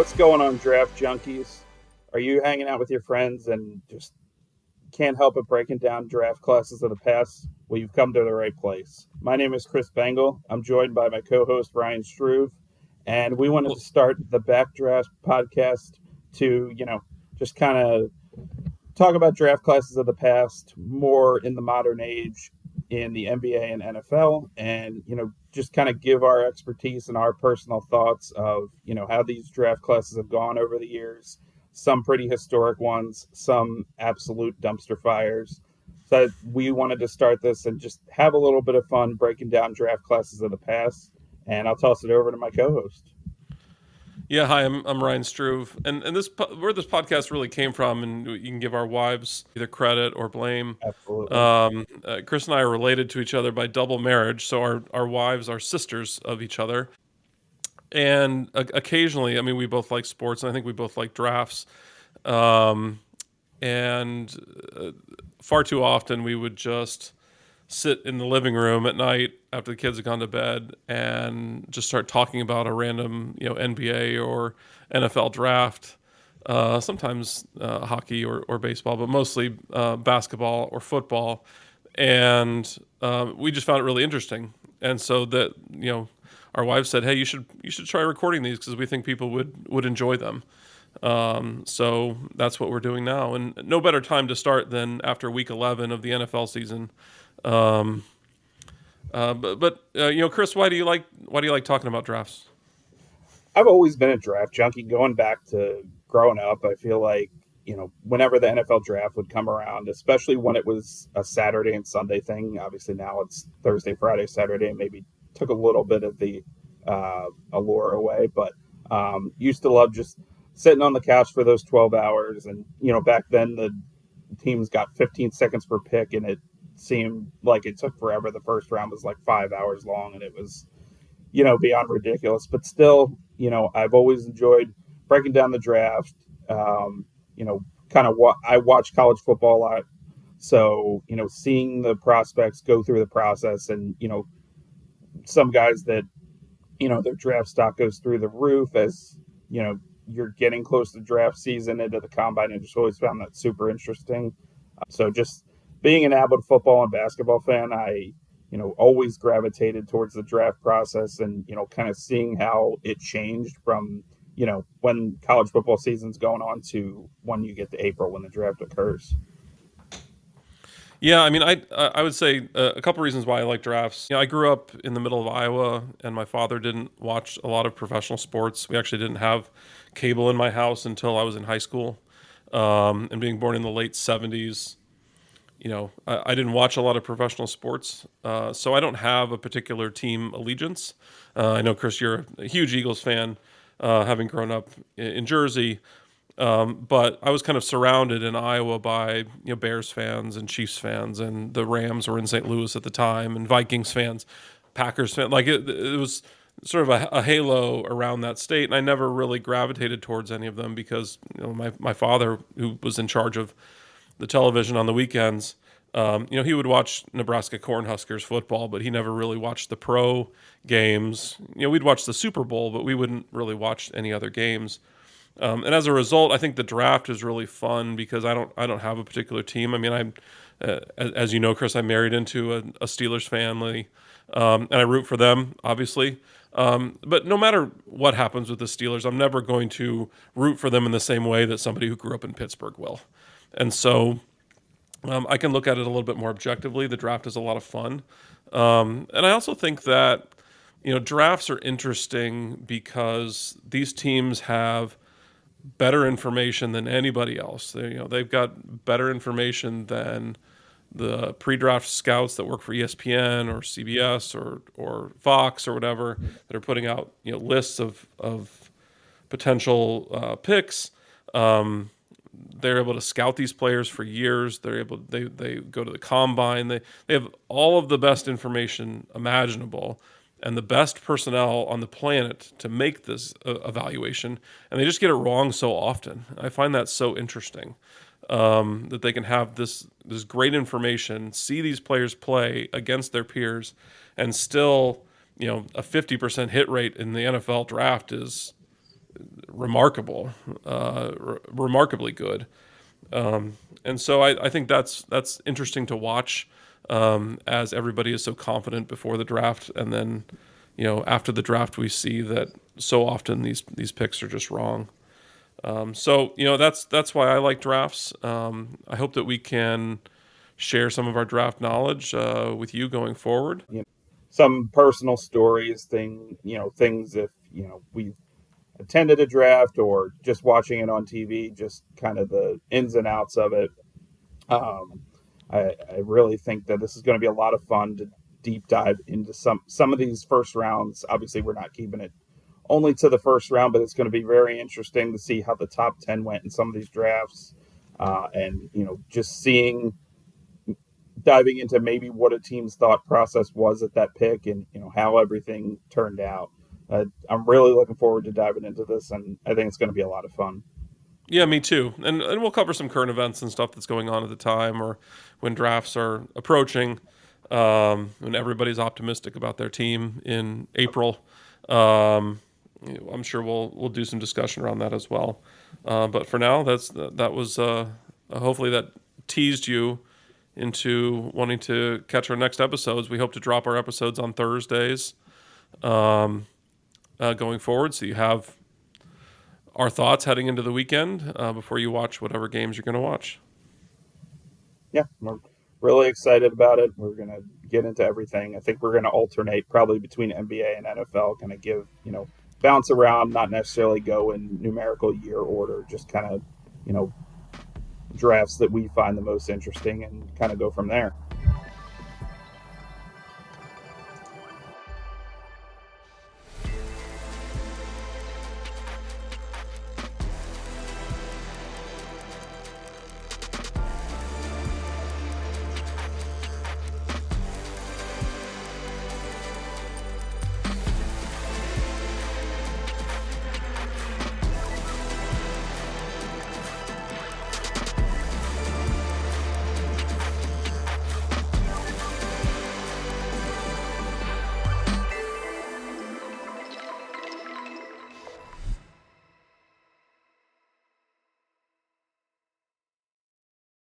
What's going on, draft junkies? Are you hanging out with your friends and just can't help but breaking down draft classes of the past? Well, you've come to the right place. My name is Chris Bengel. I'm joined by my co-host Ryan Struve, and we wanted to start the BackDraft podcast to, just kind of talk about draft classes of the past, more in the modern age in the NBA and NFL, and just kind of give our expertise and our personal thoughts of how these draft classes have gone over the years. Some pretty historic ones, some absolute dumpster fires. So we wanted to start this and just have a little bit of fun breaking down draft classes of the past. And I'll toss it over to my co-host. Yeah, hi, I'm Ryan Struve, and where this podcast really came from, and you can give our wives either credit or blame. Absolutely. Chris and I are related to each other by double marriage, so our wives are sisters of each other, and occasionally, I mean, we both like sports, and I think we both like drafts, um, and far too often we would just sit in the living room at night after the kids have gone to bed and just start talking about a random, NBA or NFL draft. Sometimes hockey or baseball, but mostly basketball or football. And we just found it really interesting. And so that our wife said, "Hey, you should try recording these because we think people would enjoy them." So that's what we're doing now, and no better time to start than after week 11 of the NFL season. Um, Chris, why do you like talking about drafts? I've always been a draft junkie going back to growing up. I feel like, whenever the NFL draft would come around, especially when it was a Saturday and Sunday thing, obviously now it's Thursday, Friday, Saturday, maybe took a little bit of the allure away, but used to love just sitting on the couch for those 12 hours. And, back then the teams got 15 seconds per pick, and it seemed like it took forever. The first round was like 5 hours long, and it was beyond ridiculous. But still, I've always enjoyed breaking down the draft. Kind of what I watch college football a lot. So, seeing the prospects go through the process and, some guys that, their draft stock goes through the roof as, you're getting close to draft season into the combine. I just always found that super interesting. So just being an avid football and basketball fan, I always gravitated towards the draft process and, kind of seeing how it changed from, when college football season's going on to when you get to April when the draft occurs. Yeah, I mean, I would say a couple reasons why I like drafts. I grew up in the middle of Iowa, and my father didn't watch a lot of professional sports. We actually didn't have cable in my house until I was in high school. And being born in the late '70s, I didn't watch a lot of professional sports, so I don't have a particular team allegiance. I know, Chris, you're a huge Eagles fan, having grown up in Jersey. But I was kind of surrounded in Iowa by Bears fans and Chiefs fans, and the Rams were in St. Louis at the time, and Vikings fans, Packers fans. Like it was sort of a halo around that state, and I never really gravitated towards any of them because my father, who was in charge of the television on the weekends, he would watch Nebraska Cornhuskers football, but he never really watched the pro games. We'd watch the Super Bowl, but we wouldn't really watch any other games. And as a result, I think the draft is really fun because I don't have a particular team. I mean, as you know, Chris, I'm married into a Steelers family, and I root for them, obviously. But no matter what happens with the Steelers, I'm never going to root for them in the same way that somebody who grew up in Pittsburgh will. And so I can look at it a little bit more objectively. The draft is a lot of fun, and I also think that drafts are interesting because these teams have better information than anybody else. They've got better information than the pre-draft scouts that work for ESPN or CBS or Fox or whatever that are putting out lists of potential picks. They're able to scout these players for years. They go to the combine. They have all of the best information imaginable and the best personnel on the planet to make this evaluation, and they just get it wrong so often. I find that so interesting, that they can have this great information, see these players play against their peers, and still, a 50% hit rate in the NFL draft is remarkable, remarkably good. And so I think that's interesting to watch, as everybody is so confident before the draft, and then after the draft we see that so often these picks are just wrong. So that's why I like drafts. I hope that we can share some of our draft knowledge with you going forward. You know, some personal stories, things if we attended a draft or just watching it on TV, just kind of the ins and outs of it. Um, I really think that this is going to be a lot of fun to deep dive into some of these first rounds. Obviously, we're not keeping it only to the first round, but it's going to be very interesting to see how the top 10 went in some of these drafts. And, just diving into maybe what a team's thought process was at that pick and, how everything turned out. I'm really looking forward to diving into this, and I think it's going to be a lot of fun. Yeah, me too. And we'll cover some current events and stuff that's going on at the time, or when drafts are approaching, when everybody's optimistic about their team in April. Um, I'm sure we'll do some discussion around that as well. But for now, that was hopefully that teased you into wanting to catch our next episodes. We hope to drop our episodes on Thursdays, um, going forward, so you have our thoughts heading into the weekend before you watch whatever games you're going to watch. Yeah, we're really excited about it. We're going to get into everything. I think we're going to alternate probably between NBA and NFL, kind of give, bounce around, not necessarily go in numerical year order, just kind of, you know, drafts that we find the most interesting and kind of go from there.